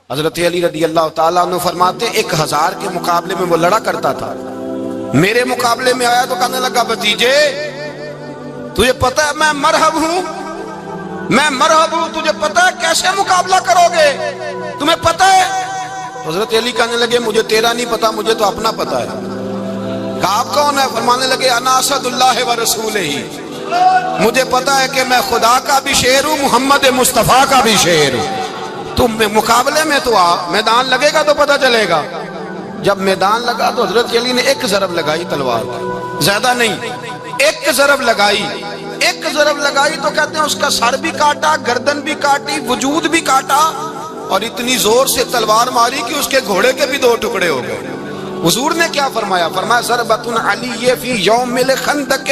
حضرت علی رضی اللہ تعالیٰ عنہ فرماتے 1000 کے مقابلے میں وہ لڑا کرتا تھا، میرے مقابلے میں آیا تو کہنے لگا بھتیجے تجھے پتہ ہے میں مرحب ہوں، تجھے پتہ ہے کیسے مقابلہ کرو گے، تمہیں پتہ ہے؟ حضرت علی کہنے لگے مجھے تیرا نہیں پتا، مجھے تو اپنا پتہ ہے۔ کہا آپ کون ہے؟ فرمانے لگے انا اسد اللہ و رسولہ، مجھے پتا ہے کہ میں خدا کا بھی شعر ہوں، محمد مصطفیٰ کا بھی شعر ہوں۔ تم مقابلے میں تو آ، میدان لگے گا تو پتہ چلے گا۔ جب میدان لگا تو حضرت علی نے ایک ضرب لگائی تلوار کی، زیادہ نہیں، ایک ضرب لگائی تو کہتے ہیں اس کا سر بھی کاٹا، گردن بھی کاٹی، وجود بھی کاٹا، اور اتنی زور سے تلوار ماری کہ اس کے گھوڑے کے بھی 2 ٹکڑے ہو گئے۔ حضور نے کیا فرمایا؟ فرمایا ضربۃ علی فی یوم الخندق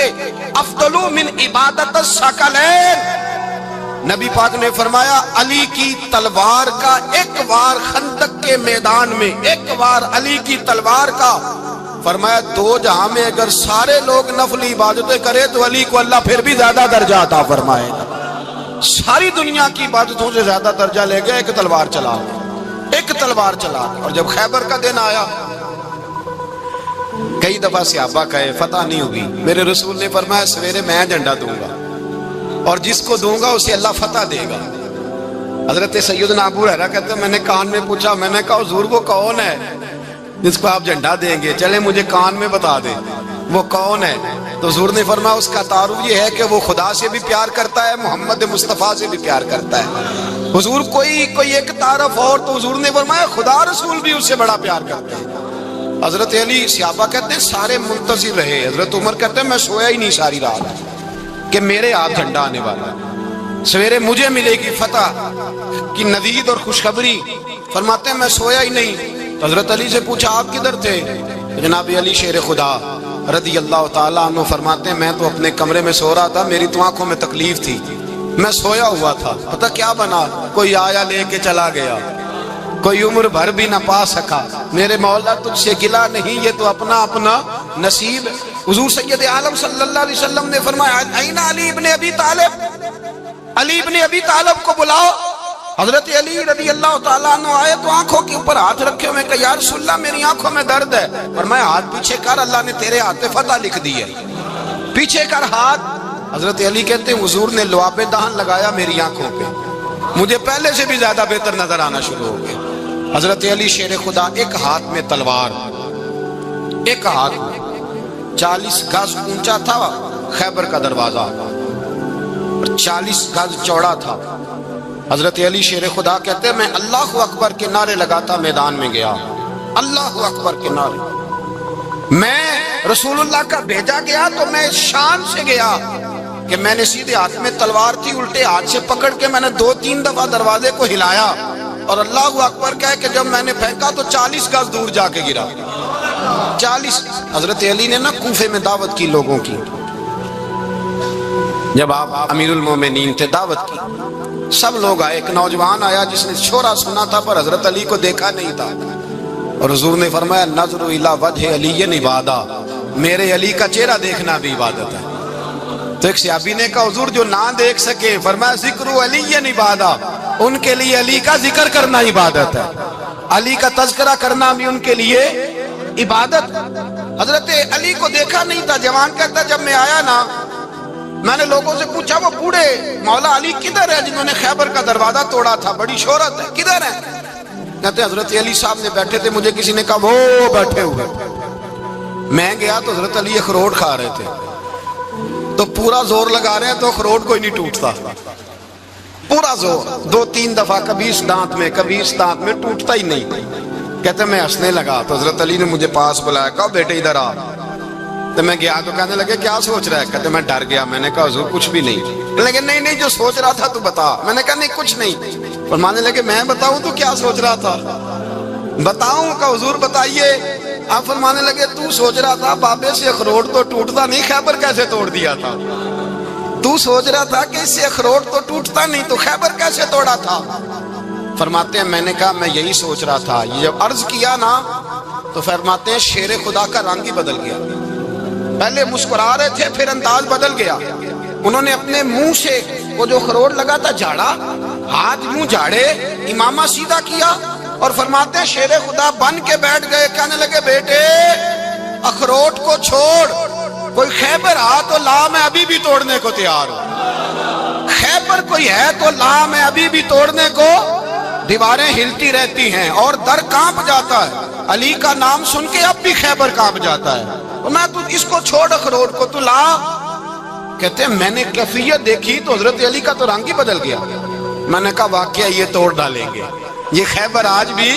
افضل من عبادت الثقلین۔ نبی پاک نے فرمایا علی کی تلوار کا ایک وار خندق کے میدان میں، ایک وار علی کی تلوار کا، فرمایا 2 جہاں میں اگر سارے لوگ نفل عبادتیں کرے تو علی کو اللہ پھر بھی زیادہ درجہ عطا فرمائے گا۔ ساری دنیا کی عبادتوں سے زیادہ درجہ لے گیا ایک تلوار چلا۔ اور جب خیبر کا دن آیا، کئی دفعہ صحابہ کہے فتح نہیں ہوگی، میرے رسول نے فرمایا سویرے میں جھنڈا دوں گا اور جس کو دوں گا اسے اللہ فتح دے گا۔ حضرت سیدنا ابو ہریرہ کہتے ہیں میں نے کان میں پوچھا، میں نے کہا حضور وہ کون ہے جس کو آپ جھنڈا دیں گے؟ چلے مجھے کان میں بتا دیں وہ کون ہے۔ تو حضور نے فرمایا اس کا تعارف یہ ہے کہ وہ خدا سے بھی پیار کرتا ہے، محمد مصطفیٰ سے بھی پیار کرتا ہے۔ حضور کوئی ایک تعارف اور، تو حضور نے فرمایا خدا رسول بھی اس سے بڑا پیار کرتے ہیں۔ حضرت علی صحابہ کہتے ہیں سارے منتظر رہے، حضرت عمر کہتے ہیں میں سویا ہی نہیں ساری رات کہ میرے ہاتھ جھنڈا آنے والا، سویرے مجھے ملے گی فتح کی نوید اور خوشخبری۔ فرماتے ہیں میں سویا ہی نہیں۔ حضرت علی سے پوچھا آپ کدھر تھے؟ جناب علی شیر خدا رضی اللہ تعالیٰ عنہ فرماتے ہیں میں تو اپنے کمرے میں سو رہا تھا، میری تو آنکھوں میں تکلیف تھی، میں سویا ہوا تھا، پتہ کیا بنا؟ کوئی آیا لے کے چلا گیا، کوئی عمر بھر بھی نہ پا سکا۔ میرے مولا تجھ سے گلہ نہیں، یہ تو اپنا نصیب۔ حضور سید عالم صلی اللہ علیہ وسلم نے فرمایا این علی ابن ابی طالب، علی ابن ابی طالب کو بلاؤ۔ حضرت علی رضی اللہ تعالیٰ عنہ آئے تو آنکھوں کے اوپر ہاتھ رکھے ہوئے کہ یا رسول اللہ میری آنکھوں میں درد ہے، فرمایا ہاتھ پیچھے کر، اللہ نے تیرے ہاتھ پہ فتح لکھ دی ہے، پیچھے کر ہاتھ۔ حضرت علی کہتے ہیں حضور نے لعاب دہن لگایا میری آنکھوں پہ، مجھے پہلے سے بھی زیادہ بہتر نظر آنا شروع ہو گیا۔ حضرت علی شیر خدا ایک ہاتھ میں تلوار، ایک ہاتھ میں 40 گز اونچا تھا خیبر کا دروازہ، 40 گز چوڑا تھا۔ حضرت علی شیر خدا کہتے ہیں میں اللہ اکبر کے نعرے لگاتا میدان میں گیا، اللہ اکبر کے نعرے۔ میں رسول اللہ کا بھیجا گیا تو میں شان سے گیا کہ میں نے سیدھے ہاتھ میں تلوار تھی، الٹے ہاتھ سے پکڑ کے میں نے 2-3 دفعہ دروازے کو ہلایا اور اللہ اکبر کہہ کہ جب میں نے پھینکا تو 40 گز دور جا کے گرا۔ 40۔ حضرت علی نے نا کوفے میں دعوت کی لوگوں کی، جب آپ امیر المومنین تھے دعوت کی، سب لوگ آئے، ایک نوجوان آیا جس نے شورا سنا تھا پر حضرت علی کو دیکھا نہیں تھا، اور حضور نے فرمایا نظر الی وجہ علی عبادہ، میرے علی کا چہرہ دیکھنا بھی عبادت ہے۔ تو ایک صحابی نے کہا حضور جو نہ دیکھ سکے، فرمایا ذکر علی عبادہ، ان کے لیے علی کا ذکر کرنا عبادت ہے، علی کا تذکرہ کرنا بھی ان کے لیے عبادت۔ حضرت علی کو دیکھا نہیں تھا، جوان کہتا جب میں آیا نا میں نے لوگوں سے پوچھا وہ بوڑھے مولا علی کدھر ہے جنہوں نے خیبر کا دروازہ توڑا تھا، بڑی شہرت ہے، کدھر ہے؟ کہتے حضرت علی صاحب نے بیٹھے تھے، مجھے کسی نے کہا وہ بیٹھے ہوئے۔ میں گیا تو حضرت علی اخروٹ کھا رہے تھے، تو پورا زور لگا رہے ہیں تو اخروٹ کوئی نہیں ٹوٹتا، پورا زور 2-3 دفعہ، کبھی اس دانت میں کبھی اس دانت میں، ٹوٹتا ہی نہیں۔ کہتے میں ہنسنے لگا تو حضرت علی نے مجھے پاس بلایا، کہا بیٹے ادھر آ۔ تو میں گیا تو کہنے لگے کیا سوچ رہا ہے؟ کہتے میں ڈر گیا، میں نے کہا حضور کچھ بھی نہیں۔ لیکن نہیں جو سوچ رہا تھا تو بتا۔ میں نے کہا نہیں کچھ نہیں۔ فرمانے لگے میں بتاؤں تو کیا سوچ رہا تھا؟ بتاؤں؟ کہ حضور بتائیے۔ آپ فرمانے لگے تو سوچ رہا تھا بابے سے اخروٹ تو ٹوٹتا نہیں، خیبر کیسے توڑ دیا تھا؟ تو سوچ رہا تھا کہ اس سے اخروٹ تو ٹوٹتا نہیں تو خیبر کیسے توڑا تھا؟ فرماتے ہیں میں نے کہا میں یہی سوچ رہا تھا۔ یہ جب عرض کیا نا تو فرماتے ہیں شیر خدا کا رنگ ہی بدل گیا، پہلے مسکرا رہے تھے پھر انداز بدل گیا۔ انہوں نے اپنے منہ سے وہ جو خروٹ لگا تھا جھاڑا، ہاتھ منہ جھاڑے، امامہ سیدھا کیا اور فرماتے ہیں شیر خدا بن کے بیٹھ گئے، کہنے لگے بیٹے اخروٹ کو چھوڑ، کوئی خیبر آ تو لا، میں ابھی بھی توڑنے کو تیار ہوں، خیبر کوئی ہے تو لا، میں ابھی بھی توڑنے کو، دیواریں ہلتی رہتی ہیں اور در کانپ جاتا ہے، علی کا نام سن کے اب بھی خیبر کانپ جاتا ہے، تو میں تو اس کو چھوڑ اخروٹ کو تو لا۔ کہتے ہیں میں نے کیفیت دیکھی تو حضرت علی کا تو رنگ ہی بدل گیا، میں نے کہا واقعہ یہ توڑ ڈالیں گے، یہ خیبر آج بھی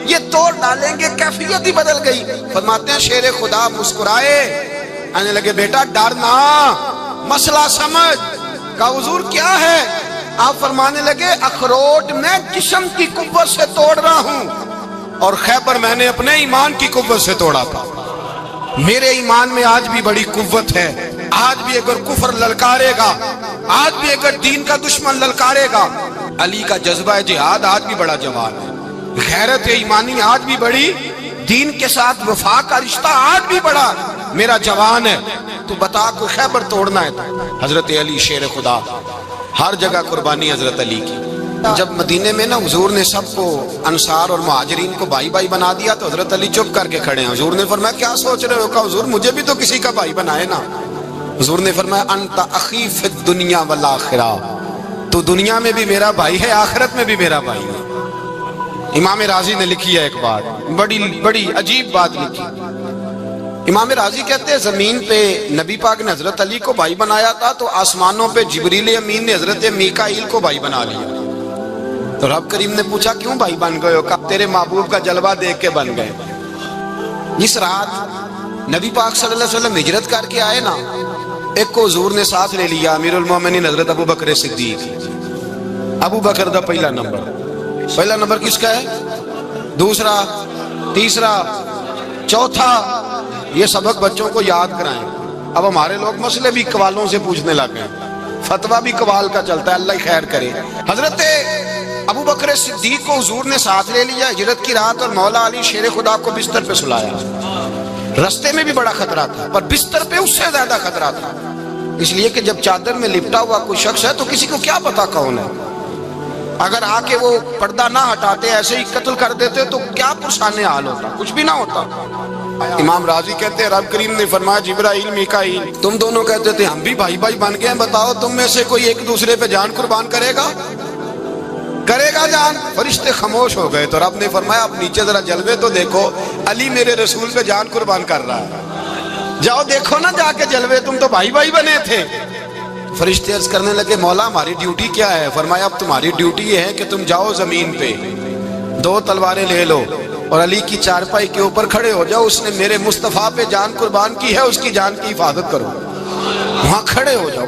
یہ توڑ ڈالیں گے، کیفیت ہی بدل گئی۔ فرماتے ہیں شیر خدا مسکرائے، آنے لگے بیٹا ڈرنا، مسئلہ سمجھ۔ کہا حضور کیا ہے؟ آپ فرمانے لگے اخروٹ میں جسم کی قوت سے توڑ رہا ہوں اور خیبر میں نے اپنے ایمان کی قوت سے توڑا تھا، میرے ایمان میں آج بھی بڑی قوت ہے، آج بھی اگر کفر للکارے گا، آج بھی اگر دین کا دشمن للکارے گا، علی کا جذبہ جہاد آج بھی بڑا جوان ہے، غیرت ایمانی آج بھی بڑی، دین کے ساتھ وفا کا رشتہ آج بھی بڑا میرا جوان ہے، تو بتا کوئی خیبر توڑنا ہے تو۔ حضرت علی شیر خدا، ہر جگہ قربانی حضرت علی کی۔ جب مدینے میں نا حضور نے سب کو انصار اور مہاجرین کو بھائی بھائی بنا دیا تو حضرت علی چپ کر کے کھڑے ہیں۔ حضور نے فرمایا کیا سوچ رہے ہو؟ کہا حضور مجھے بھی تو کسی کا بھائی بنائے نا۔ حضور نے فرمایا انت اخی فی الدنیا والآخرہ، تو دنیا میں بھی میرا بھائی ہے، آخرت میں بھی میرا بھائی ہے۔ امام راضی نے لکھی ہے ایک بات، بڑی عجیب بات لکھی۔ امام راضی کہتے ہیں زمین پہ نبی پاک نے حضرت علی کو بھائی بنایا تھا تو آسمانوں پہ جبریل امین نے حضرت میکائیل کو بھائی بنا لیا۔ تو رب کریم نے پوچھا کیوں بھائی بن گئے ہو؟ کہا تیرے محبوب کا جلوہ دیکھ کے بن گئے۔ جس رات نبی پاک صلی اللہ علیہ وسلم ہجرت کر کے آئے نا، ایک کو حضور نے ساتھ لے لیا، امیر المومنین حضرت ابو بکر صدیق۔ ابو بکر دا پہلا نمبر کس کا ہے؟ دوسرا، تیسرا، چوتھا، یہ سبق بچوں کو یاد کرائیں۔ اب ہمارے لوگ مسئلے بھی قوالوں سے پوچھنے لگ گئے، فتویٰ بھی قوال کا چلتا ہے، اللہ خیر کرے۔ حضرت ابو بکر صدیق کو حضور نے ساتھ لے لیا ہجرت کی رات، اور مولا علی شیر خدا کو بستر پہ سلایا۔ رستے میں بھی بڑا خطرہ تھا پر بستر پہ اس سے زیادہ خطرہ تھا، اس لیے کہ جب چادر میں لپٹا ہوا کوئی شخص ہے تو کسی کو کیا پتا کون ہے، اگر آ کے وہ پردہ نہ ہٹاتے ایسے ہی قتل کر دیتے تو کیا پرسان حال ہوتا، کچھ بھی نہ ہوتا۔ امام راضی کہتے ہیں رب کریم نے فرمایا جبرائیل میکائیل تم دونوں کہتے تھے ہم بھی بھائی بھائی بن گئے ہیں، بتاؤ تم میں سے کوئی ایک دوسرے پہ جان قربان کرے گا جان؟ فرشتے خاموش ہو گئے تو رب نے فرمایا اب نیچے ذرا جلوے تو دیکھو، علی میرے رسول پہ جان قربان کر رہا ہے، جاؤ دیکھو نا جا کے جلوے، تم تو بھائی بھائی بنے تھے۔ فرشتے عرض کرنے لگے مولا ہماری ڈیوٹی کیا ہے؟ فرمایا اب تمہاری ڈیوٹی یہ ہے کہ تم جاؤ زمین پہ 2 تلواریں لے لو اور علی کی چارپائی کے اوپر کھڑے ہو جاؤ، اس نے میرے مصطفیٰ پہ جان قربان کی ہے، اس کی جان کی حفاظت کرو، وہاں کھڑے ہو جاؤ۔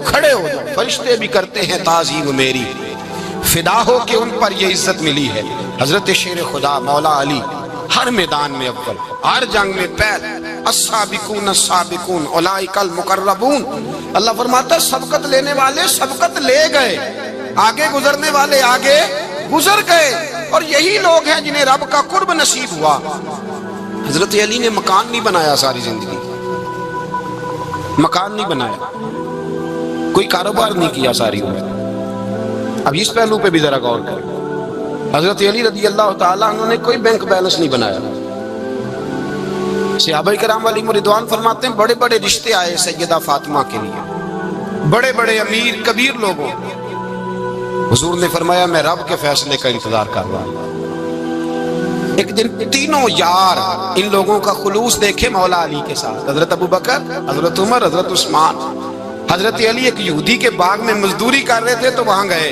فرشتے بھی کرتے ہیں تعظیم میری، فدا ہو کہ ان پر یہ عزت ملی ہے۔ حضرت شیر خدا مولا علی ہر میدان میں اول، ہر جنگ میں پہل، السابقون السابقون اولئک المقربون۔ اللہ فرماتا ہے سبقت لینے والے سبقت لے گئے، آگے گزرنے والے آگے گزر گئے، اور یہی لوگ ہیں جنہیں رب کا قرب نصیب ہوا۔ حضرت علی نے مکان نہیں بنایا، ساری زندگی مکان نہیں بنایا، کوئی کاروبار نہیں کیا ساری عمر۔ اب اس پہلو پہ بھی ذرا غور کریں، حضرت علی رضی اللہ تعالیٰ عنہ نے کوئی بینک بیلنس نہیں بنایا۔ صحابہ کرام علیہم رضوان فرماتے ہیں بڑے بڑے رشتے آئے سیدہ فاطمہ کے لیے، بڑے بڑے امیر کبیر لوگوں، حضور نے فرمایا میں رب کے فیصلے کا انتظار کر رہا ہوں۔ ایک دن تینوں یار ان لوگوں کا خلوص دیکھے مولا علی کے ساتھ، حضرت ابو بکر، حضرت عمر، حضرت عثمان۔ حضرت علی ایک یہودی کے باغ میں مزدوری کر رہے تھے تو وہاں گئے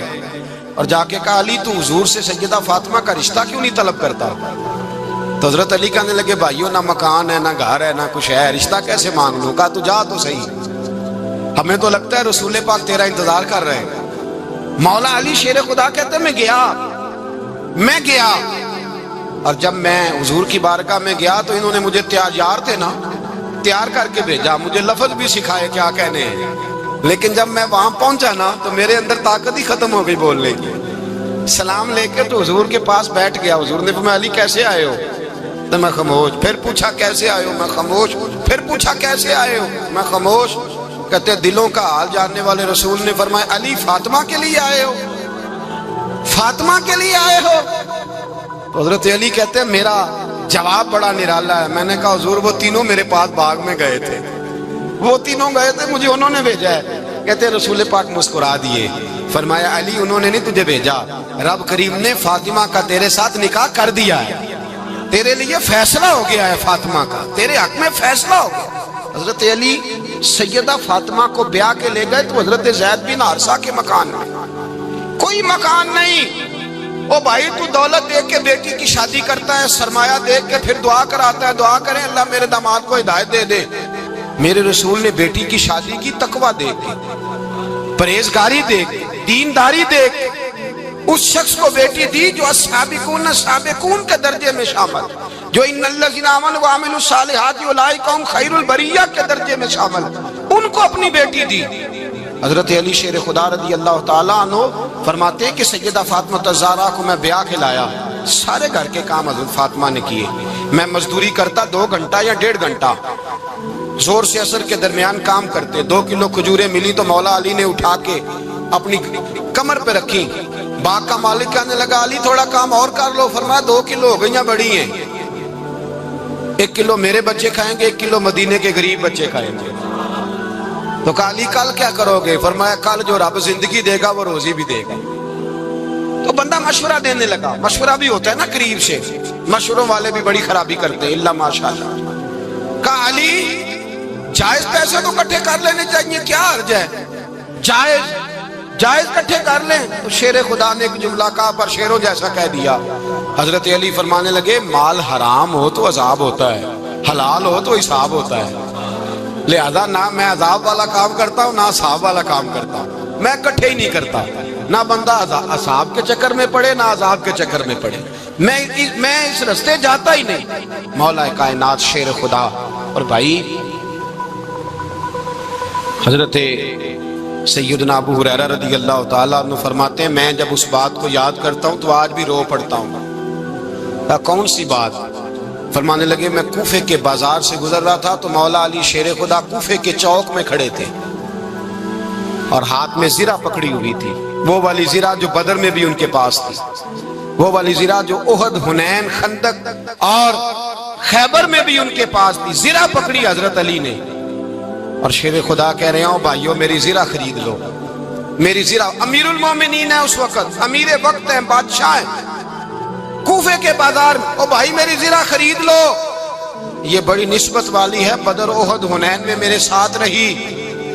اور جا کے کہا علی تو حضور سے سیدہ فاطمہ کا رشتہ کیوں نہیں طلب کرتا؟ تو حضرت علی کہنے لگے بھائیو نہ مکان ہے، نہ گھر ہے، نہ کچھ ہے، رشتہ کیسے مانگ لوں؟ کہا تو جا تو صحیح، ہمیں تو لگتا ہے رسول پاک تیرا انتظار کر رہے ہیں۔ مولا علی شیر خدا کہتے میں گیا اور جب میں حضور کی بارگاہ میں گیا تو انہوں نے مجھے تیار کر کے بھیجا، مجھے لفظ بھی سکھائے کیا کہنے ہیں، لیکن جب میں وہاں پہنچا نا تو میرے اندر طاقت ہی ختم ہو گئی بولنے کی۔ سلام لے کے تو حضور کے پاس بیٹھ گیا، حضور نے فرمایا علی کیسے آئے ہو؟ تو میں خاموش، پھر پوچھا کیسے آئے ہو؟ میں خاموش، پھر پوچھا کیسے آئے ہو؟ میں خاموش۔ کہتے دلوں کا حال جاننے والے رسول نے فرمایا علی فاطمہ کے لیے آئے ہو؟ فاطمہ کے لیے آئے ہو؟ تو حضرت علی کہتے ہیں میرا جواب بڑا نرالا ہے. میں نے کہا حضور وہ تینوں میرے پاس باغ میں گئے تھے, وہ تینوں گئے تھے, مجھے انہوں نے بھیجا ہے. کہتے رسول پاک مسکرا دیے, فرمایا علی انہوں نے نہیں تجھے بھیجا, رب کریم نے فاطمہ کا تیرے ساتھ نکاح کر دیا ہے, تیرے لیے فیصلہ ہو گیا ہے فاطمہ کا, تیرے حق میں فیصلہ ہو گیا. حضرت علی سیدہ فاطمہ کو بیاہ کے لے گئے تو حضرت زید بن حارثہ کے مکان میں, کوئی مکان نہیں. او بھائی تو دولت دیکھ کے بیٹی کی شادی کرتا ہے, سرمایہ دیکھ کے پھر دعا کراتا ہے, دعا کریں اللہ میرے داماد کو ہدایت دے دے. میرے رسول نے بیٹی کی شادی کی تقوی دیکھ کے, پرہیزگاری دیکھ کے, دینداری دیکھ کے اس شخص کو بیٹی دی جو السابقون السابقون کے درجے میں شامل, جو ان الذین آمنوا وعملوا الصالحات اولئک هم خیر البریہ کے درجے میں شامل, ان کو اپنی بیٹی دی. حضرت علی شیر خدا رضی اللہ تعالیٰ عنہ فرماتے ہیں کہ سیدہ فاطمہ الزہرا کو میں بیاہ کے لایا, سارے گھر کے کام حضرت فاطمہ نے کیے. میں مزدوری کرتا 2 گھنٹہ یا 1.5 گھنٹہ, زور سے عصر کے درمیان کام کرتے. 2 کلو کھجوریں ملی تو مولا علی نے اٹھا کے اپنی کمر پہ رکھی. باغ کا مالک کہنے لگا علی تھوڑا کام اور کر لو. فرمایا 2 کلو ہو گئیں بڑی ہیں, 1 کلو میرے بچے کھائیں گے, 1 کلو مدینے کے غریب بچے کھائیں گے. تو کہا علی کل کیا کرو گے؟ فرمایا کل جو رب زندگی دے گا وہ روزی بھی دے گا. تو بندہ مشورہ دینے لگا, مشورہ بھی ہوتا ہے نا قریب سے, مشوروں والے بھی بڑی خرابی کرتے ہیں اللہ ماشاءاللہ. کہا علی جائز پیسے تو کٹھے کر لینے چاہیے, کیا حرج ہے, جائز کٹھے کر لیں. تو شیر خدا نے ایک جملہ کہا پر شیروں جیسا کہہ دیا. حضرت علی فرمانے لگے مال حرام ہو تو عذاب ہوتا ہے, حلال ہو تو حساب ہوتا ہے, لہذا نہ میں عذاب والا کام کرتا ہوں نہ حساب والا کام کرتا ہوں, میں کٹھے ہی نہیں کرتا. نہ بندہ حساب کے چکر میں پڑے نہ عذاب کے چکر میں پڑے, میں اس رستے جاتا ہی نہیں. مولا کائنات شیر خدا. اور بھائی حضرت سیدنا ابو ہریرہ رضی اللہ تعالیٰ عنہ فرماتے ہیں میں جب اس بات کو یاد کرتا ہوں تو آج بھی رو پڑتا ہوں. کون سی بات؟ فرمانے لگے میں کوفے کے بازار سے گزر رہا تھا تو مولا علی شیر خدا کوفے کے چوک میں کھڑے تھے اور ہاتھ میں زرہ پکڑی ہوئی تھی, وہ والی زرہ جو بدر میں بھی ان کے پاس تھی, وہ والی زرہ جو احد, حنین, خندق اور خیبر میں بھی ان کے پاس تھی. زرہ پکڑی حضرت علی نے اور شیر خدا کہہ رہے ہوں بھائیو میری زرہ خرید لو. میری زرہ, امیر المومنین ہے اس وقت, امیر وقت ہیں, بادشاہ ہیں, کوفے کے بازار میں, او بھائی میری زرہ خرید لو. یہ بڑی نسبت والی ہے, بدر, احد, حنین میں میرے ساتھ رہی.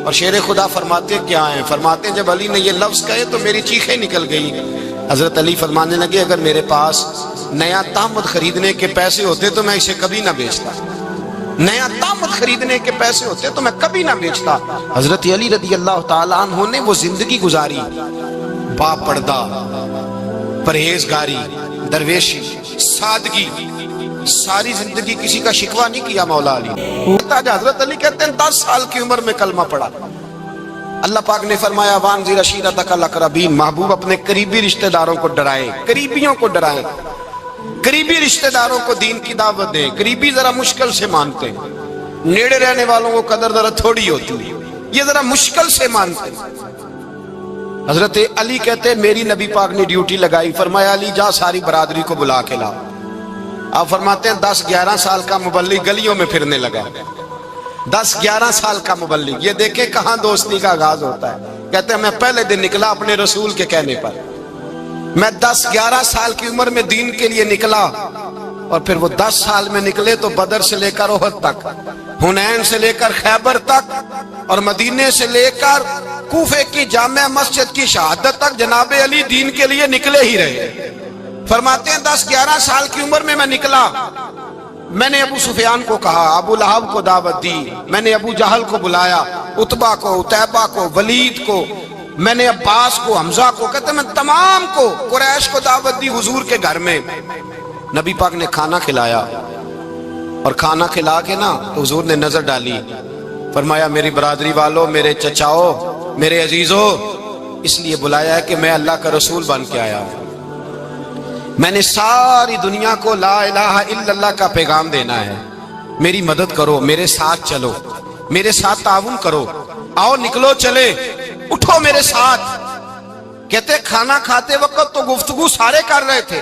اور شیر خدا فرماتے کیا ہیں؟ فرماتے ہیں جب علی نے یہ لفظ کہے تو میری چیخیں نکل گئی. حضرت علی فرمانے لگے اگر میرے پاس نیا تامت خریدنے کے پیسے ہوتے تو میں اسے کبھی نہ بیچتا, نیا تامت خریدنے کے پیسے ہوتے تو میں کبھی نہ بیچتا. حضرت علی رضی اللہ تعالیٰ عنہ نے وہ زندگی گزاری, با پردہ, پرہیزگاری, درویشی, سادگی, ساری زندگی کسی کا شکوہ نہیں کیا مولا علی. حضرت علی کہتے ہیں 10 سال کی عمر میں کلمہ پڑھا. اللہ پاک نے فرمایا وانذر عشیرتک الاقربین, محبوب اپنے قریبی رشتہ داروں کو ڈرائیں, قریبیوں کو ڈرائیں, قریبی رشتہ داروں کو دین کی دعوت دیں. قریبی ذرا مشکل سے مانتے ہیں, نیڑے رہنے والوں کو قدر ذرا تھوڑی ہوتی ہے, یہ ذرا مشکل سے مانتے ہیں. حضرت علی کہتے ہیں میری نبی پاک نے ڈیوٹی لگائی, فرمایا علی جا ساری برادری کو بلا کے لا. آپ فرماتے ہیں 10-11 سال کا مبلغ گلیوں میں پھرنے لگا, 10-11 سال کا مبلغ. یہ دیکھیں کہاں دوستی کا آغاز ہوتا ہے. کہتے ہیں میں پہلے دن نکلا اپنے رسول کے کہنے پر, میں 10-11 سال کی عمر میں دین کے لیے نکلا, اور پھر وہ 10 سال میں نکلے تو بدر سے لے کر احد تک, حنین سے لے کر خیبر تک, اور مدینے سے لے کر کوفے کی جامع مسجد کی شہادت تک جناب علی دین کے لیے نکلے ہی رہے. فرماتے ہیں 10-11 سال کی عمر میں نکلا. میں نے ابو سفیان کو کہا, ابو لہب کو دعوت دی, میں نے ابو جہل کو بلایا, عتبہ کو, عتیبہ کو, ولید کو, میں نے عباس کو, حمزہ کو, کہتے میں تمام کو, قریش کو دعوت دی حضور کے گھر میں. نبی پاک نے کھانا کھلایا, اور کھانا کھلا کے نا تو حضور نے نظر ڈالی, فرمایا میری برادری والوں, میرے چچاؤ, میرے عزیزوں, اس لیے بلایا ہے کہ میں اللہ کا رسول بن کے آیا ہوں. میں نے ساری دنیا کو لا الہ الا اللہ کا پیغام دینا ہے, میری مدد کرو, میرے ساتھ چلو, میرے ساتھ تعاون کرو, آؤ نکلو چلے, اٹھو میرے ساتھ. کہتے کھانا کھاتے وقت تو گفتگو سارے کر رہے تھے,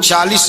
40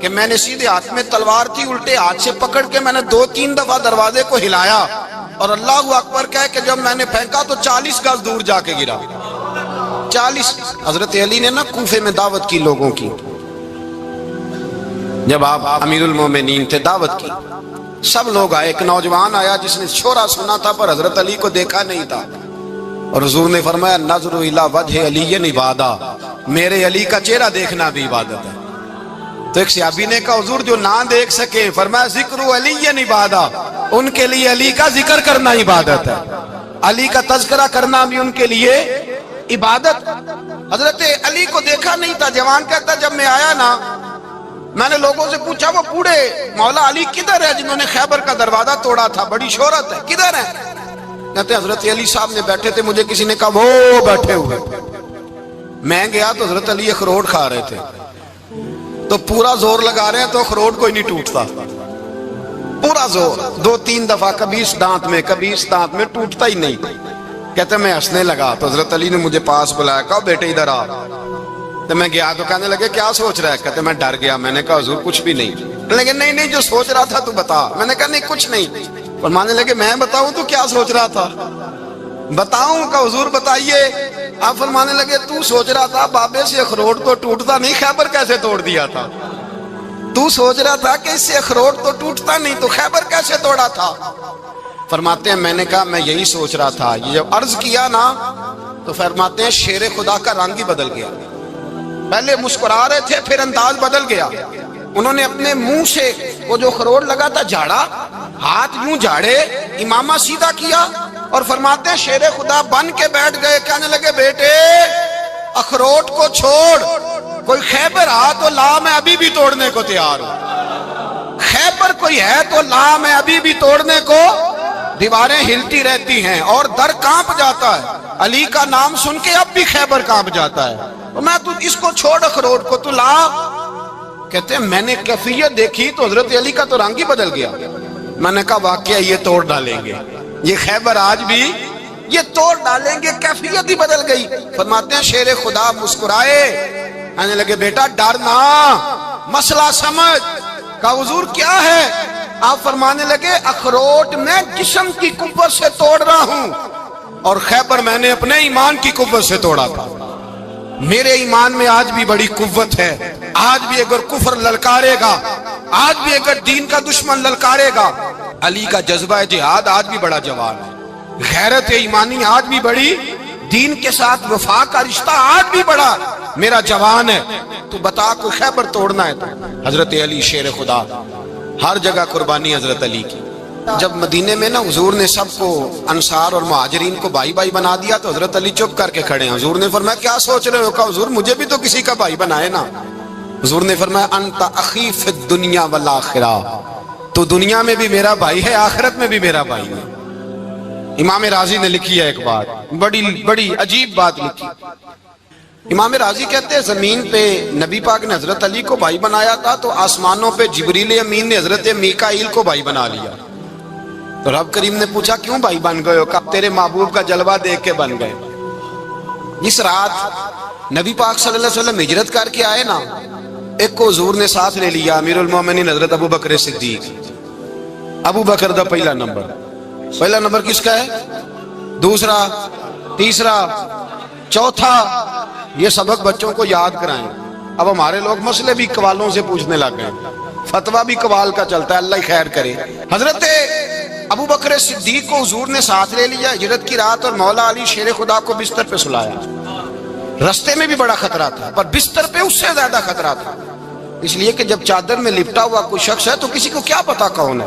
کہ میں نے سیدھے ہاتھ میں تلوار تھی، الٹے ہاتھ سے پکڑ کے میں نے 2-3 دفعہ دروازے کو ہلایا اور اللہ اکبر کہہ کہ جب میں نے پھینکا تو 40 گز دور جا کے گرا۔ 40۔ حضرت علی نے نا کوفے میں دعوت کی لوگوں کی، جب آپ امیر المومنین تھے، دعوت کی، سب لوگ آئے۔ ایک نوجوان آیا جس نے شورا سنا تھا پر حضرت علی کو دیکھا نہیں تھا، اور حضور نے فرمایا نظر الی وجہ علی عبادہ، میرے علی کا چہرہ دیکھنا بھی عبادت ہے۔ تو ایک صحابی نے کہا حضور جو نہ دیکھ سکے، فرمایا ذکر علی عبادہ، ان کے لیے علی کا ذکر کرنا عبادت ہے، علی کا تذکرہ کرنا بھی ان کے لیے عبادت۔ حضرت علی کو دیکھا نہیں تھا۔ جوان کہتا جب میں آیا نا، میں نے لوگوں سے پوچھا وہ بوڑھے مولا علی کدھر ہے جنہوں نے خیبر کا دروازہ توڑا تھا، بڑی شہرت ہے، کدھر ہے؟ کہتے حضرت علی صاحب نے بیٹھے تھے، مجھے کسی نے کہا وہ بیٹھے ہوئے۔ میں گیا تو حضرت علی اخروٹ کھا رہے تھے، تو پورا زور لگا رہے ہیں تو اخروٹ کوئی نہیں ٹوٹتا، پورا زور 2-3 دفعہ، کبھی اس دانت میں کبھی اس دانت میں، ٹوٹتا ہی نہیں۔ کہتے میں ہنسنے لگا تو حضرت علی نے مجھے پاس بلایا، کہا بیٹے ادھر آ۔ تو میں گیا تو کہنے لگے کیا سوچ رہا ہے؟ کہتے میں ڈر گیا۔ میں نے کہا حضور کچھ بھی نہیں۔ لیکن نہیں جو سوچ رہا تھا تو بتا۔ میں نے کہا نہیں کچھ نہیں۔ فرمانے لگے میں بتاؤں تو کیا سوچ رہا تھا؟ بتاؤں؟ کہ حضور بتائیے۔ آپ فرمانے لگے تو سوچ رہا تھا بابے سے اخروٹ تو ٹوٹتا نہیں، خیبر کیسے توڑ دیا تھا؟ تو سوچ رہا تھا کہ اس سے اخروٹ تو ٹوٹتا نہیں تو خیبر کیسے توڑا تھا؟ فرماتے ہیں میں نے کہا میں یہی سوچ رہا تھا۔ یہ جب عرض کیا نا تو فرماتے ہیں شیر خدا کا رنگ ہی بدل گیا، پہلے مسکرا رہے تھے پھر انداز بدل گیا۔ انہوں نے اپنے منہ سے وہ جو خروٹ لگا تھا جھاڑا، ہاتھ یوں جھاڑے، امامہ سیدھا کیا، اور فرماتے ہیں شیر خدا بن کے بیٹھ گئے۔ کہنے لگے بیٹے اخروٹ کو چھوڑ، کوئی خیبر آ تو لا، میں ابھی بھی توڑنے کو تیار ہوں۔ خیبر کوئی ہے تو لا، میں ابھی بھی توڑنے کو۔ دیواریں ہلتی رہتی ہیں اور در کانپ جاتا ہے، علی کا نام سن کے اب بھی خیبر کانپ جاتا ہے، تو میں تو اس کو چھوڑ اخروٹ کو تو لا۔ کہتے ہیں میں نے کیفیت دیکھی تو حضرت علی کا تو رنگ ہی بدل گیا۔ میں نے کہا واقعہ یہ توڑ ڈالیں گے، یہ خیبر آج بھی یہ توڑ ڈالیں گے، کیفیت ہی بدل گئی۔ فرماتے ہیں شیر خدا مسکرائے، کہنے لگے بیٹا ڈرنا، مسئلہ سمجھ۔ کہا حضور کیا ہے؟ آپ فرمانے لگے اخروٹ میں جسم کی قوت سے توڑ رہا ہوں، اور خیبر میں نے اپنے ایمان کی قوت سے توڑا تھا۔ میرے ایمان میں آج بھی بڑی قوت ہے، آج بھی اگر کفر للکارے گا، آج بھی اگر دین کا دشمن للکارے گا، علی کا جذبہ جہاد آج بھی بڑا جوان ہے، غیرت ایمانی آج بھی بڑی، دین کے ساتھ وفا کا رشتہ آج بھی بڑا میرا جوان ہے۔ تو بتا کوئی خیبر توڑنا ہے تو؟ حضرت علی شیر خدا، ہر جگہ قربانی حضرت علی کی۔ جب مدینے میں نا حضور نے سب کو انصار اور مہاجرین کو بھائی بھائی بنا دیا تو حضرت علی چپ کر کے کھڑے ہیں۔ حضور نے فرمایا کیا سوچ رہے ہو؟ کہا حضور مجھے بھی تو کسی کا بھائی بنائے نا۔ حضور نے فرمایا انت اخی فی الدنیا والآخرہ، تو دنیا میں بھی میرا بھائی ہے، آخرت میں بھی میرا بھائی ہے۔ امام راضی نے لکھی ہے ایک بات، بڑی عجیب بات لکھی۔ امام راضی کہتے ہیں زمین پہ نبی پاک نے حضرت علی کو بھائی بنایا تھا تو آسمانوں پہ جبریل امین نے حضرت میکائیل کو بھائی بنا لیا۔ تو رب کریم نے پوچھا کیوں بھائی بن گئے ہو؟ کہا تیرے محبوب کا جلوہ دیکھ کے بن گئے۔ اس رات نبی پاک صلی اللہ علیہ وسلم ہجرت کر کے آئے نا، ایک کو حضور نے ساتھ لے لیا، امیر المومنین حضرت ابو بکر صدیق۔ ابو بکر دا پہلا نمبر کس کا ہے؟ دوسرا، تیسرا، چوتھا، یہ سبق بچوں کو یاد کرائیں۔ اب ہمارے لوگ مسئلے بھی قوالوں سے پوچھنے لگ گئے، فتویٰ بھی قوال کا چلتا ہے، اللہ ہی خیر کرے۔ حضرت ابو بکر صدیق کو حضور نے ساتھ لے لیا ہجرت کی رات، اور مولا علی شیر خدا کو بستر پہ سلایا۔ رستے میں بھی بڑا خطرہ تھا پر بستر پہ اس سے زیادہ خطرہ تھا، اس لیے کہ جب چادر میں لپٹا ہوا کوئی شخص ہے تو کسی کو کیا پتا کون ہے،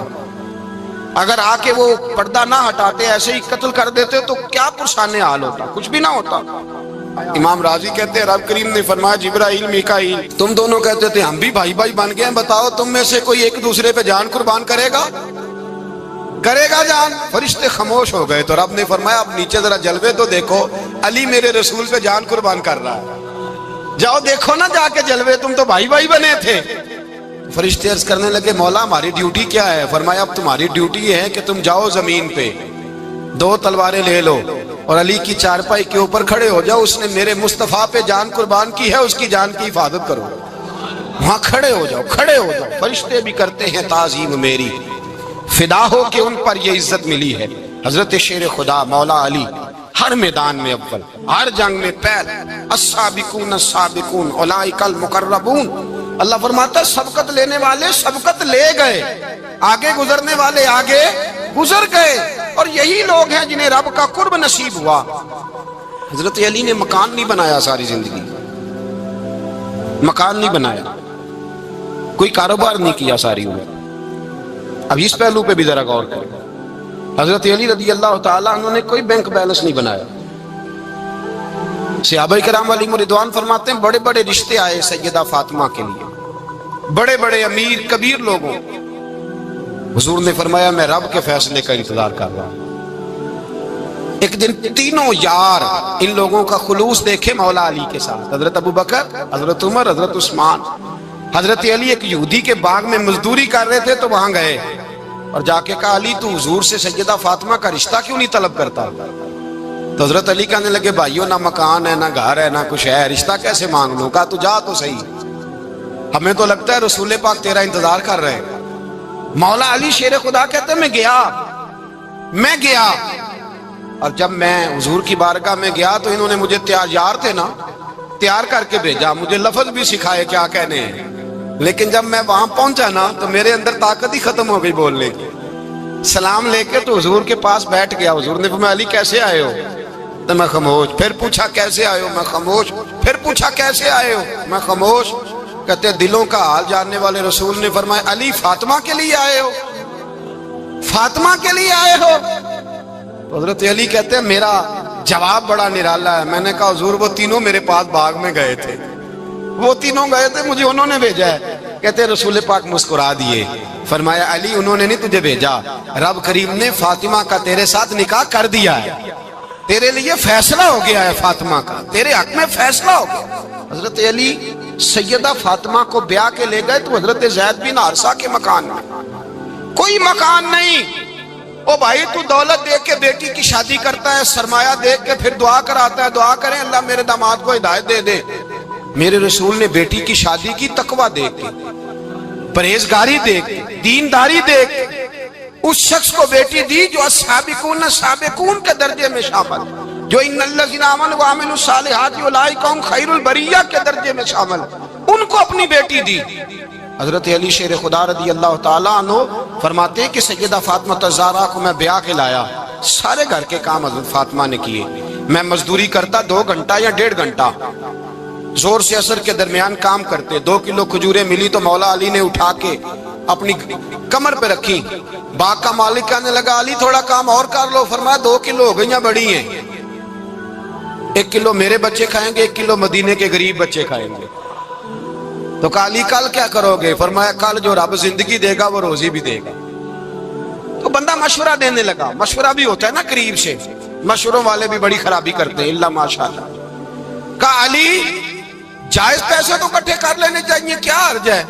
اگر آ کے وہ پردہ نہ ہٹاتے ایسے ہی قتل کر دیتے تو کیا پرسان حال ہوتا، کچھ بھی نہ ہوتا۔ امام راضی کہتے ہیں رب کریم نے فرمایا جبرائیل میکائیل تم دونوں کہتے تھے ہم بھی بھائی بھائی بن گئے ہیں، بتاؤ تم میں سے کوئی ایک دوسرے پہ جان قربان کرے گا جان؟ فرشتے خاموش ہو گئے تو رب نے فرمایا اب نیچے ذرا جلوے تو دیکھو، علی میرے رسول پہ جان قربان کر رہا ہے، جاؤ دیکھو نا جا کے جلوے، تم تو بھائی بھائی بنے تھے۔ فرشتے عرض کرنے لگے مولا ہماری ڈیوٹی کیا ہے؟ فرمایا اب تمہاری ڈیوٹی یہ ہے کہ تم جاؤ زمین پہ 2 تلواریں لے لو اور علی کی چارپائی کے اوپر کھڑے ہو جاؤ، اس نے میرے مصطفیٰ پہ جان قربان کی ہے، اس کی جان کی حفاظت کرو۔ وہاں کھڑے ہو جاؤ، کھڑے ہو جاؤ، فرشتے بھی کرتے ہیں تعظیم میری، فدا ہو کہ ان پر یہ عزت ملی ہے۔ حضرت شیر خدا مولا علی ہر میدان میں اول، ہر جنگ میں پہل، السابقون السابقون اولئک المقربون۔ اللہ فرماتا ہے سبقت لینے والے سبقت لے گئے، آگے گزرنے والے آگے گزر گئے، اور یہی لوگ ہیں جنہیں رب کا قرب نصیب ہوا۔ حضرت علی نے مکان نہیں بنایا ساری زندگی، مکان نہیں بنایا، کوئی کاروبار نہیں کیا ساری عمر۔ اب اس پہلو پہ بھی ذرا غور کریں، حضرت علی رضی اللہ تعالیٰ عنہ نے کوئی بینک بیلنس نہیں بنایا۔ صحابہ کرام علیہم رضوان فرماتے ہیں بڑے بڑے رشتے آئے سیدہ فاطمہ کے لیے، بڑے بڑے امیر کبیر لوگوں، حضور نے فرمایا میں رب کے فیصلے کا انتظار کر رہا ہوں۔ ایک دن تینوں یار ان لوگوں کا خلوص دیکھے مولا علی کے ساتھ، حضرت ابوبکر، حضرت عمر، حضرت عثمان۔ حضرت علی ایک یہودی کے باغ میں مزدوری کر رہے تھے تو وہاں گئے اور جا کے کہا علی تو حضور سے سیدہ فاطمہ کا رشتہ کیوں نہیں طلب کرتا؟ تو حضرت علی کہنے لگے بھائیو نہ مکان ہے نہ گھر ہے نہ کچھ ہے، رشتہ کیسے مانگ لوں؟ کہا تو جا تو صحیح، ہمیں تو لگتا ہے رسول پاک تیرا انتظار کر رہے ہیں۔ مولا علی شیر خدا کہتے ہیں میں گیا اور جب میں حضور کی بارگاہ میں گیا تو انہوں نے مجھے تیار تھے نا، تیار کر کے بھیجا، مجھے لفظ بھی سکھائے کیا کہنے ہیں، لیکن جب میں وہاں پہنچا نا تو میرے اندر طاقت ہی ختم ہو گئی بولنے کی۔ سلام لے کے تو حضور کے پاس بیٹھ گیا، حضور نے فرمایا علی کیسے آئے ہو؟ تو میں خاموش، پھر پوچھا کیسے آئے ہو؟ میں خاموش، پھر پوچھا کیسے آئے ہو؟ میں خاموش۔ کہتے دلوں کا حال جاننے والے رسول نے فرمایا علی فاطمہ کے لیے آئے ہو؟ فاطمہ کے لیے آئے ہو؟ تو حضرت علی کہتے ہیں میرا جواب بڑا نرالا ہے۔ میں نے کہا حضور وہ تینوں میرے پاس باغ میں گئے تھے، وہ تینوں گئے تھے، مجھے انہوں نے بھیجا ہے۔ کہتے رسول پاک مسکرا دیے، فرمایا علی انہوں نے نہیں تجھے بھیجا، رب کریم نے فاطمہ کا تیرے ساتھ نکاح کر دیا ہے، تیرے لیے فیصلہ ہو گیا ہے، فاطمہ کا تیرے حق میں فیصلہ ہو گیا۔ حضرت علی سیدہ فاطمہ کو بیاہ کے لے گئے تو حضرت زید بن حارثہ کے مکان میں، کوئی مکان نہیں۔ او بھائی تو دولت دیکھ کے بیٹی کی شادی کرتا ہے، سرمایہ دیکھ کے پھر دعا کراتا ہے، دعا کریں اللہ میرے داماد کو ہدایت دے دے۔ میرے رسول نے بیٹی کی شادی کی تقوی دیکھ کے، پرہیزگاری دیکھ کے، دینداری دیکھ کے اس شخص کو بیٹی دی جو السابقون السابقون کے درجے میں شامل، جو ان الذین آمنوا وعملوا الصالحات اولئک هم خیر البریہ کے درجے میں شامل، ان کو اپنی بیٹی دی۔ حضرت علی شیر خدا رضی اللہ تعالیٰ عنہ فرماتے ہیں کہ سیدہ فاطمہ الزہرا کو میں بیاہ کے لایا، سارے گھر کے کام حضرت فاطمہ نے کیے، میں مزدوری کرتا 2 گھنٹہ یا 1.5 گھنٹہ، زور سے عصر کے درمیان کام کرتے، 2 کلو کھجوریں ملی تو مولا علی نے اٹھا کے اپنی کمر پہ رکھی۔ باغ کا مالک کہنے لگا علی تھوڑا کام اور کر لو، فرمایا 2 کلو ہو گئیں بڑی ہیں، 1 کلو میرے بچے کھائیں گے، 1 کلو مدینے کے غریب بچے کھائیں گے۔ تو کہا علی کل کیا کرو گے؟ فرمایا کل جو رب زندگی دے گا وہ روزی بھی دے گا۔ تو بندہ مشورہ دینے لگا، مشورہ بھی ہوتا ہے نا قریب سے، مشوروں والے بھی بڑی خرابی کرتے ہیں اللہ ماشاءاللہ۔ کہا علی جائز پیسے تو کٹھے کر لینے چاہیے، کیا حرج ہے،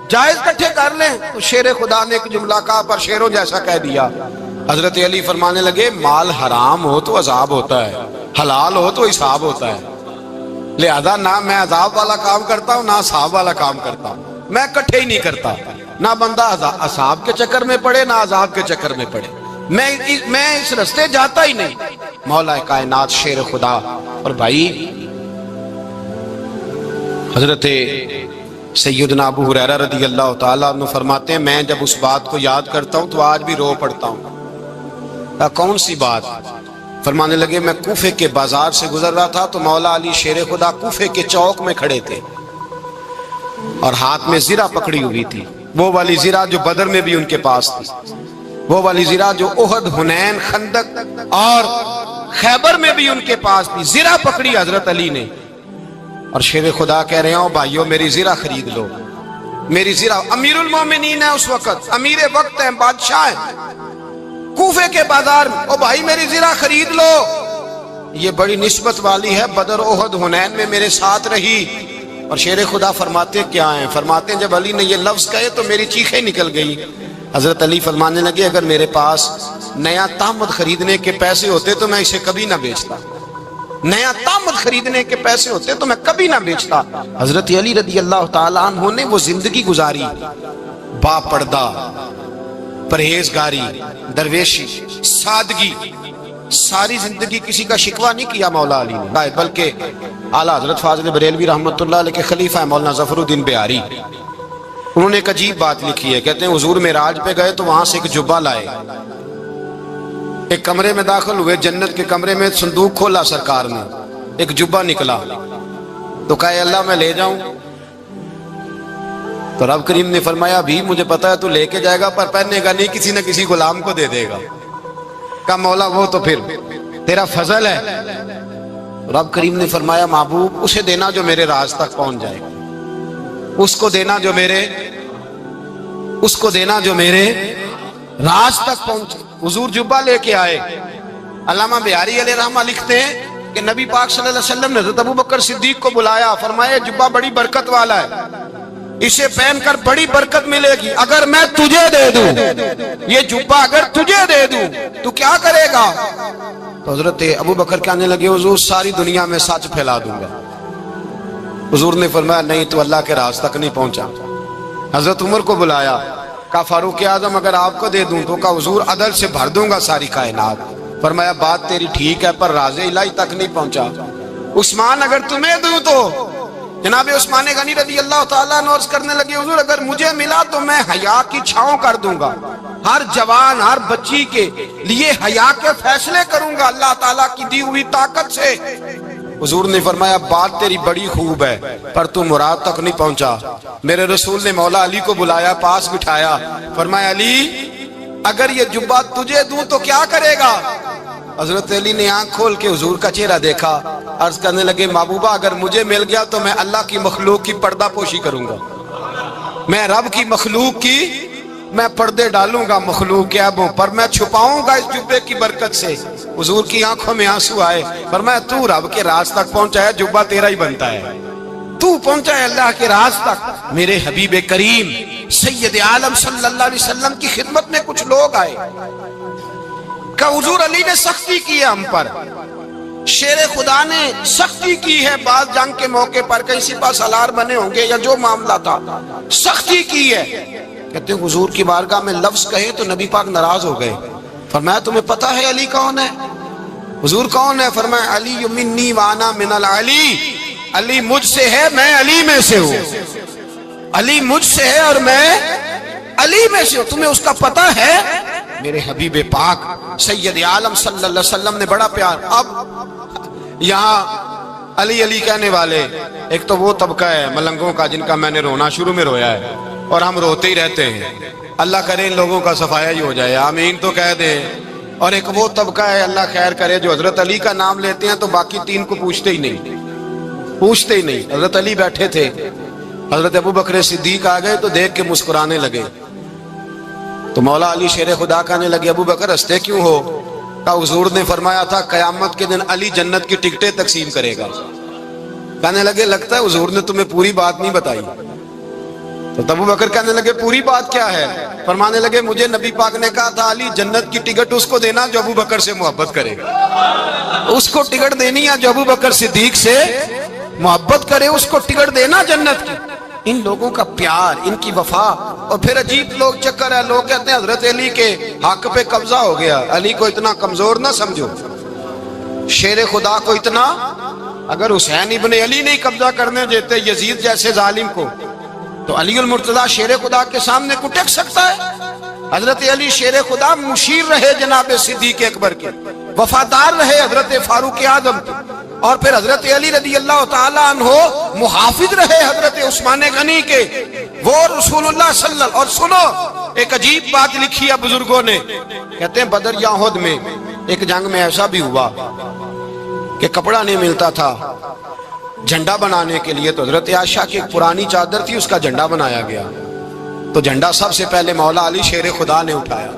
جائز کٹھے کر لیں۔ تو شیر خدا نے ایک جملہ کہا پر شیروں جیسا کہہ دیا۔ حضرت علی فرمانے لگے مال حرام ہو تو عذاب ہوتا ہے، حلال ہو تو حساب ہوتا ہے، لہذا نہ میں عذاب والا کام کرتا ہوں نہ حساب والا کام کرتا ہوں، میں کٹھے ہی نہیں کرتا، نہ بندہ حساب کے چکر میں پڑے نہ عذاب کے چکر میں پڑے، میں اس رستے جاتا ہی نہیں۔ مولا کائنات شیر خدا۔ اور بھائی حضرت سیدنا ابو ہریرہ رضی اللہ تعالیٰ عنہ فرماتے ہیں میں جب اس بات کو یاد کرتا ہوں تو آج بھی رو پڑتا ہوں۔ کون سی بات؟ فرمانے لگے میں کوفے کے بازار سے گزر رہا تھا تو مولا علی شیر خدا کوفے کے چوک میں کھڑے تھے اور ہاتھ میں زرہ پکڑی ہوئی تھی، وہ والی زرہ جو بدر میں بھی ان کے پاس تھی، وہ والی زرہ جو احد، حنین، خندق اور خیبر میں بھی ان کے پاس تھی۔ زرہ پکڑی حضرت علی نے اور شیر خدا کہہ رہے ہوں بھائیو میری زرہ خرید لو، میری زرہ۔ امیر المومنین ہے اس وقت، امیر وقت ہیں، بادشاہ ہیں، کوفے کے بازار میں، او بھائی میری زرہ خرید لو، یہ بڑی نسبت والی ہے، بدر، احد، حنین میں میرے ساتھ رہی۔ اور شیر خدا فرماتے کیا ہیں؟ فرماتے ہیں جب علی نے یہ لفظ کہے تو میری چیخیں نکل گئی۔ حضرت علی فرمانے لگے اگر میرے پاس نیا تہمت خریدنے کے پیسے ہوتے تو میں اسے کبھی نہ بیچتا، نیا تامت خریدنے کے پیسے ہوتے تو میں کبھی نہ بیچتا۔ حضرت علی رضی اللہ تعالیٰ عنہ نے وہ زندگی گزاری، با پردہ، پرہیزگاری، درویشی، سادگی، ساری زندگی کسی کا شکوہ نہیں کیا مولا علی نے، بلکہ اعلیٰ حضرت فاضل بریلوی رحمۃ اللہ علیہ کے خلیفہ مولانا ظفر الدین بہاری، انہوں نے ایک عجیب بات لکھی ہے، کہتے ہیں حضور معراج پہ گئے تو وہاں سے ایک جبہ لائے، ایک کمرے میں داخل ہوئے، جنت کے کمرے میں صندوق کھولا سرکار نے، ایک جبہ نکلا تو کہا اے اللہ میں لے جاؤں؟ تو رب کریم نے فرمایا بھی مجھے پتا ہے تو لے کے جائے گا پر پہننے گا نہیں، کسی نہ کسی غلام کو دے دے گا۔ کہا مولا وہ تو پھر تیرا فضل ہے۔ رب کریم نے فرمایا محبوب اسے دینا جو میرے راز تک پہنچ جائے گا، اس کو دینا جو میرے راز تک پہنچے۔ حضور جبہ لے کے آئے۔ علامہ بہاری علیہ رحمہ لکھتے ہیں کہ نبی پاک صلی اللہ علیہ وسلم نے حضرت ابو بکر صدیق کو بلایا، فرمایا جبہ بڑی برکت والا ہے، اسے پہن کر بڑی برکت ملے گی، اگر میں تجھے دے دوں یہ جبہ، اگر تجھے دے دوں تو کیا کرے گا؟ تو حضرت ابو بکر کہنے لگے حضور ساری دنیا میں سچ پھیلا دوں گا۔ حضور نے فرمایا نہیں تو اللہ کے راز تک نہیں پہنچا۔ حضرت عمر کو بلایا، کہا فاروق اعظم اگر آپ کو دے دوں تو کہا حضور عدل سے بھر دوں گا ساری کائنات۔ فرمایا بات تیری ٹھیک ہے پر راز الہی تک نہیں پہنچا۔ عثمان اگر تمہیں دوں تو جناب عثمان غنی رضی اللہ تعالیٰ عنہ عرض کرنے لگے حضور اگر مجھے ملا تو میں حیا کی چھاؤں کر دوں گا، ہر جوان ہر بچی کے لیے حیا کے فیصلے کروں گا اللہ تعالیٰ کی دی ہوئی طاقت سے۔ حضور نے فرمایا بات تیری بڑی خوب ہے پر تو مراد تک نہیں پہنچا۔ میرے رسول نے مولا علی کو بلایا، پاس بٹھایا، فرمایا علی اگر یہ جبہ تجھے دوں تو کیا کرے گا؟ حضرت علی نے آنکھ کھول کے حضور کا چہرہ دیکھا، عرض کرنے لگے محبوبہ اگر مجھے مل گیا تو میں اللہ کی مخلوق کی پردہ پوشی کروں گا، میں رب کی مخلوق کی میں پردے ڈالوں گا مخلوق کے عیبوں پر، میں چھپاؤں گا اس جبے کی برکت سے۔ حضور کی آنکھوں میں آنسو آئے، فرمایا تو رب کے راز تک پہنچا ہے، جبہ تیرا ہی بنتا ہے، تو پہنچا ہے اللہ کے راز تک۔ میرے حبیب کریم سید عالم صلی اللہ علیہ وسلم کی خدمت میں کچھ لوگ آئے کہ حضور علی نے سختی کی ہے ہم پر، شیر خدا نے سختی کی ہے، بعض جنگ کے موقع پر کہیں سپہ سالار بنے ہوں گے یا جو معاملہ تھا سختی کی ہے۔ کہتے ہیں حضور کی بارگاہ میں لفظ کہے تو نبی پاک ناراض ہو گئے۔ فرمایا تمہیں پتا ہے علی کون ہے؟ حضور کون ہے؟ فرمایا علی منی وانا من العلی، علی مجھ سے ہے میں علی میں سے ہوں، علی مجھ سے ہے اور میں علی میں سے ہوں، تمہیں اس کا پتہ ہے؟ میرے حبیب پاک سید عالم صلی اللہ علیہ وسلم نے بڑا پیار۔ اب یہاں علی علی کہنے والے ایک تو وہ طبقہ ہے ملنگوں کا جن کا میں نے رونا شروع میں رویا ہے اور ہم روتے ہی رہتے ہیں، اللہ کرے ان لوگوں کا صفایا ہی ہو جائے، آمین تو کہہ دیں۔ اور ایک وہ طبقہ ہے اللہ خیر کرے جو حضرت علی کا نام لیتے ہیں تو باقی تین کو پوچھتے ہی نہیں۔ حضرت علی بیٹھے تھے، حضرت ابو بکر صدیق آ گئے تو دیکھ کے مسکرانے لگے، تو مولا علی شیر خدا کہنے لگے ابو بکر ہنستے کیوں ہو؟ کہا حضور نے فرمایا تھا قیامت کے دن علی جنت کی ٹکٹیں تقسیم کرے گا۔ کہنے لگے لگتا ہے حضور نے تمہیں پوری بات نہیں بتائی۔ تو ابو بکر کہنے لگے پوری بات کیا ہے؟ فرمانے لگے مجھے نبی پاک نے کہا تھا علی جنت کی ٹکٹ اس کو دینا جو ابو بکر سے محبت کرے گا، اس کو ٹکٹ دینی ہے جو ابو بکر صدیق سے محبت کرے، اس کو ٹکٹ دینا جنت کی۔ ان لوگوں کا پیار، ان کی وفا۔ اور پھر عجیب لوگ چکر ہے، لوگ کہتے ہیں حضرت علی کے حق پہ قبضہ ہو گیا، علی کو اتنا کمزور نہ سمجھو، شیر خدا کو اتنا، اگر حسین ابن علی نہیں قبضہ کرنے دیتے یزید جیسے ظالم کو تو علی المرتضی شیر خدا کے سامنے کو ٹک سکتا ہے؟ حضرت علی شیر خدا مشیر رہے جناب صدیق اکبر کے، وفادار رہے حضرت فاروق اعظم کے، اور پھر حضرت علی رضی اللہ تعالیٰ عنہ محافظ رہے حضرت عثمان غنی کے، وہ رسول اللہ صلی اللہ علیہ وسلم۔ اور سنو ایک عجیب بات لکھی ہے بزرگوں نے، کہتے ہیں بدر یا احد میں ایک جنگ میں ایسا بھی ہوا کہ کپڑا نہیں ملتا تھا جھنڈا بنانے کے لیے، تو حضرت عائشہ کی ایک پرانی چادر تھی، اس کا جھنڈا بنایا گیا، تو جھنڈا سب سے پہلے مولا علی شیر خدا نے اٹھایا۔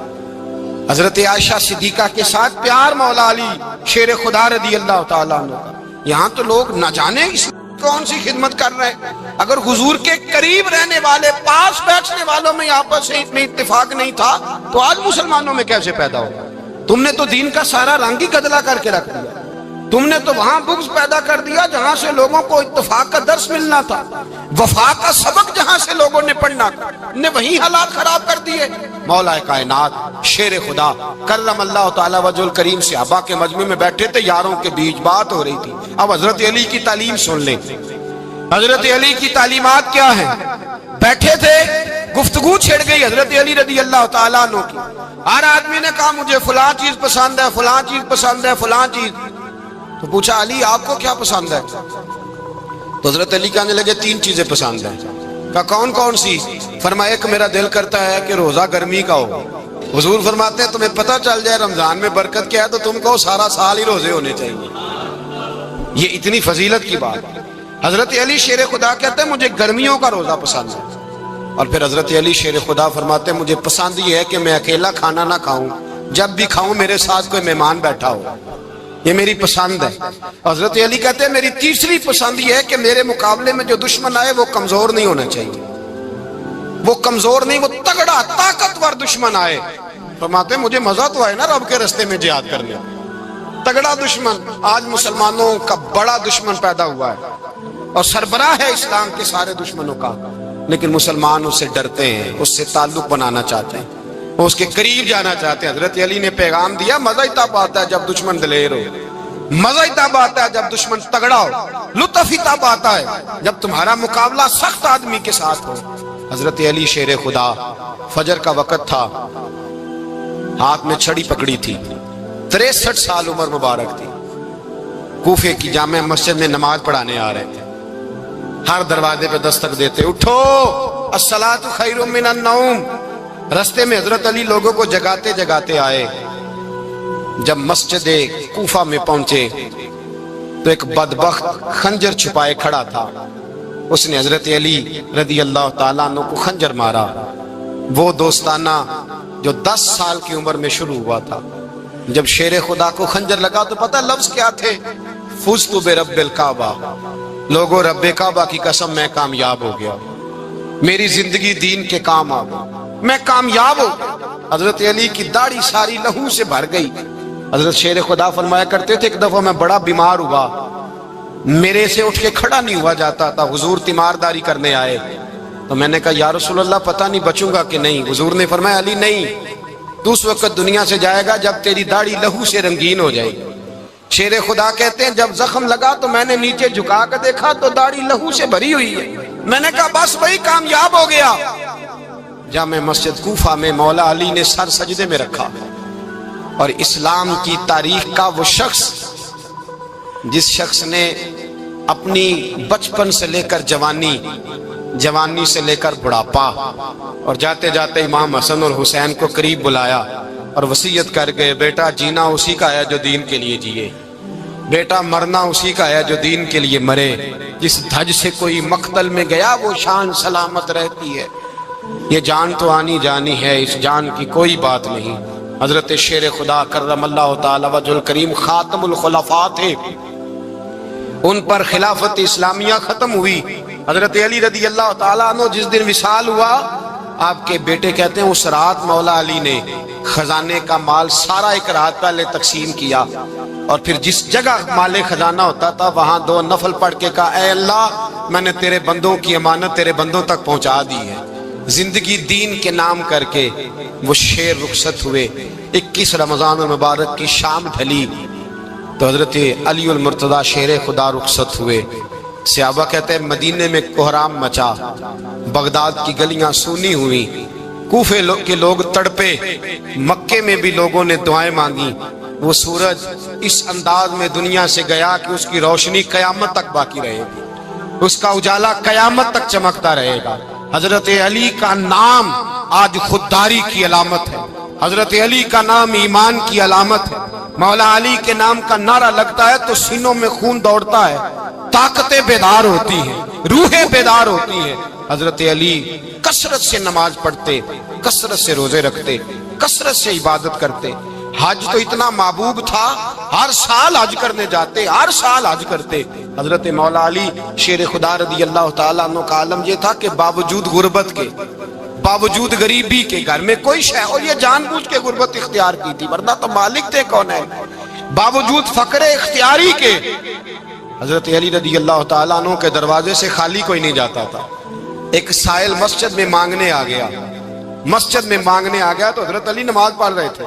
حضرت عائشہ صدیقہ کے ساتھ پیار مولا علی شیر خدا رضی اللہ تعالیٰ عنہ کا۔ یہاں تو لوگ نہ جانے اس کون سی خدمت کر رہے ہیں، اگر حضور کے قریب رہنے والے پاس بیٹھنے والوں میں آپس میں اتفاق نہیں تھا تو آج مسلمانوں میں کیسے پیدا ہو؟ تم نے تو دین کا سارا رنگ ہی گدلا کر کے رکھ دیا۔ تم نے تو وہاں بغض پیدا کر دیا جہاں سے لوگوں کو اتفاق کا درس ملنا تھا، وفا کا سبق جہاں سے لوگوں نے پڑھنا تھا، نے وہی حالات خراب کر دیے۔ مولا کائنات شیر خدا کرم اللہ تعالی وجہ الکریم صحابہ کے مجمع میں بیٹھے تھے، یاروں کے بیچ بات ہو رہی تھی۔ اب حضرت علی کی تعلیم سن لیں، حضرت علی کی تعلیمات کیا ہیں۔ بیٹھے تھے، گفتگو چھڑ گئی حضرت علی رضی اللہ تعالیٰ عنہ کی۔ ہر آدمی نے کہا مجھے فلاں چیز پسند ہے، فلاں چیز پسند ہے، فلاں چیز۔ تو پوچھا علی آپ کو کیا پسند ہے؟ تو حضرت علی کہنے لگے 3 چیزیں پسند ہیں۔ کہا کون کون سی؟ فرمایا ایک میرا دل کرتا ہے کہ روزہ گرمی کا ہو۔ حضور فرماتے ہیں تمہیں پتہ چل جائے رمضان میں برکت کیا ہے تو تم کہو سارا سال ہی روزے ہونے چاہیے۔ یہ اتنی فضیلت کی بات۔ حضرت علی شیر خدا کہتے ہیں مجھے گرمیوں کا روزہ پسند ہے۔ اور پھر حضرت علی شیر خدا فرماتے ہیں مجھے پسند یہ ہے کہ میں اکیلا کھانا نہ کھاؤں، جب بھی کھاؤں میرے ساتھ کوئی مہمان بیٹھا ہو، یہ میری پسند ہے۔ حضرت علی کہتے ہیں میری تیسری پسند یہ ہے کہ میرے مقابلے میں جو دشمن آئے وہ کمزور نہیں ہونا چاہیے، وہ کمزور نہیں، وہ تگڑا طاقتور دشمن آئے۔ فرماتے ہیں مجھے مزہ تو آئے نا رب کے رستے میں جہاد کرنے، تگڑا دشمن۔ آج مسلمانوں کا بڑا دشمن پیدا ہوا ہے اور سربراہ ہے اسلام کے سارے دشمنوں کا، لیکن مسلمان اس سے ڈرتے ہیں، اس سے تعلق بنانا چاہتے ہیں، وہ اس کے قریب جانا چاہتے ہیں۔ حضرت علی نے پیغام دیا مزہ ہی تب آتا ہے جب دشمن دلیر ہو، مزہ ہی تب آتا ہے جب دشمن تگڑا ہو، لطف ہی تب آتا ہے جب تمہارا مقابلہ سخت آدمی کے ساتھ ہو۔ حضرت علی شیر خدا، فجر کا وقت تھا، ہاتھ میں چھڑی پکڑی تھی، 63 سال عمر مبارک تھی، کوفے کی جامع مسجد میں نماز پڑھانے آ رہے تھے۔ ہر دروازے پہ دستک دیتے اٹھو الصلاۃ خیر من النوم۔ رستے میں حضرت علی لوگوں کو جگاتے جگاتے آئے۔ جب مسجد کوفہ میں پہنچے تو ایک بدبخت خنجر چھپائے کھڑا تھا، اس نے حضرت علی رضی اللہ تعالیٰ عنہ کو خنجر مارا۔ وہ دوستانہ جو 10 سال کی عمر میں شروع ہوا تھا، جب شیر خدا کو خنجر لگا تو پتہ لفظ کیا تھے؟ فزت برب الکعبہ، لوگوں رب کعبہ کی قسم میں کامیاب ہو گیا، میری زندگی دین کے کام آ گئی، میں کامیاب ہو گیا۔ حضرت علی کی داڑھی ساری لہو سے بھر گئی۔ حضرت شیر خدا فرمایا کرتے تھے ایک دفعہ میں بڑا بیمار ہوا، میرے سے اٹھ کے کھڑا نہیں ہوا جاتا تھا، حضور تیمارداری کرنے آئے تو میں نے کہا یا رسول اللہ پتہ نہیں بچوں گا کہ نہیں۔ حضور نے فرمایا علی نہیں، تو اس وقت دنیا سے جائے گا جب تیری داڑھی لہو سے رنگین ہو جائے گی۔ شیر خدا کہتے ہیں جب زخم لگا تو میں نے نیچے جھکا کر دیکھا تو داڑھی لہو سے بھری ہوئی ہے، میں نے کہا بس وہی کامیاب ہو گیا۔ جامع مسجد کوفہ میں مولا علی نے سر سجدے میں رکھا، اور اسلام کی تاریخ کا وہ شخص جس شخص نے اپنی بچپن سے لے کر جوانی، جوانی سے لے کر بڑھاپا، اور جاتے جاتے امام حسن اور حسین کو قریب بلایا اور وصیت کر گئے بیٹا جینا اسی کا ہے جو دین کے لیے جیے، بیٹا مرنا اسی کا ہے جو دین کے لیے مرے، جس دھج سے کوئی مقتل میں گیا وہ شان سلامت رہتی ہے، یہ جان تو آنی جانی ہے، اس جان کی کوئی بات نہیں۔ حضرت شیر خدا کرم اللہ تعالی وجہ الکریم خاتم الخلفاء تھے، ان پر خلافت اسلامیہ ختم ہوئی۔ حضرت علی رضی اللہ تعالیٰ عنہ جس دن وصال ہوا، آپ کے بیٹے کہتے ہیں اس رات مولا علی نے خزانے کا مال سارا ایک رات پہلے تقسیم کیا، اور پھر جس جگہ مال خزانہ ہوتا تھا وہاں 2 نفل پڑھ کے کہا اے اللہ میں نے تیرے بندوں کی امانت تیرے بندوں تک پہنچا دی ہے۔ زندگی دین کے نام کر کے وہ شیر رخصت ہوئے۔ 21 رمضان المبارک کی شام ڈھلی تو حضرت علی المرتضیٰ شیر خدا رخصت ہوئے۔ صحابہ کہتے ہیں مدینے میں کوہرام مچا، بغداد کی گلیاں سونی ہوئی، کوفے کے لوگ تڑپے، مکے میں بھی لوگوں نے دعائیں مانگی۔ وہ سورج اس انداز میں دنیا سے گیا کہ اس کی روشنی قیامت تک باقی رہے گی، اس کا اجالا قیامت تک چمکتا رہے گا۔ حضرت علی کا نام آج خودداری کی علامت ہے، حضرت علی کا نام ایمان کی علامت ہے۔ مولا علی کے نام کا نعرہ لگتا ہے تو سینوں میں خون دوڑتا ہے، طاقتیں بیدار ہوتی ہیں، روحیں بیدار ہوتی ہیں۔ حضرت علی کثرت سے نماز پڑھتے، کثرت سے روزے رکھتے، کثرت سے عبادت کرتے۔ حج تو اتنا محبوب تھا، ہر سال حج کرنے جاتے، ہر سال حج کرتے۔ حضرت مولا علی شیر خدا رضی اللہ تعالیٰ عنہ کا عالم یہ تھا کہ باوجود غربت کے، باوجود غریبی کے، گھر میں کوئی شے، اور یہ جان بوجھ کے غربت اختیار کی تھی ورنہ تو مالک تھے کون ہے۔ باوجود فقر اختیاری کے حضرت علی رضی اللہ تعالیٰ عنہ کے دروازے سے خالی کوئی نہیں جاتا تھا. ایک سائل مسجد میں مانگنے آ گیا, تو حضرت علی نماز پڑھ رہے تھے.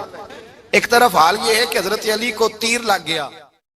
ایک طرف حال یہ ہے کہ حضرت علی کو تیر لگ گیا.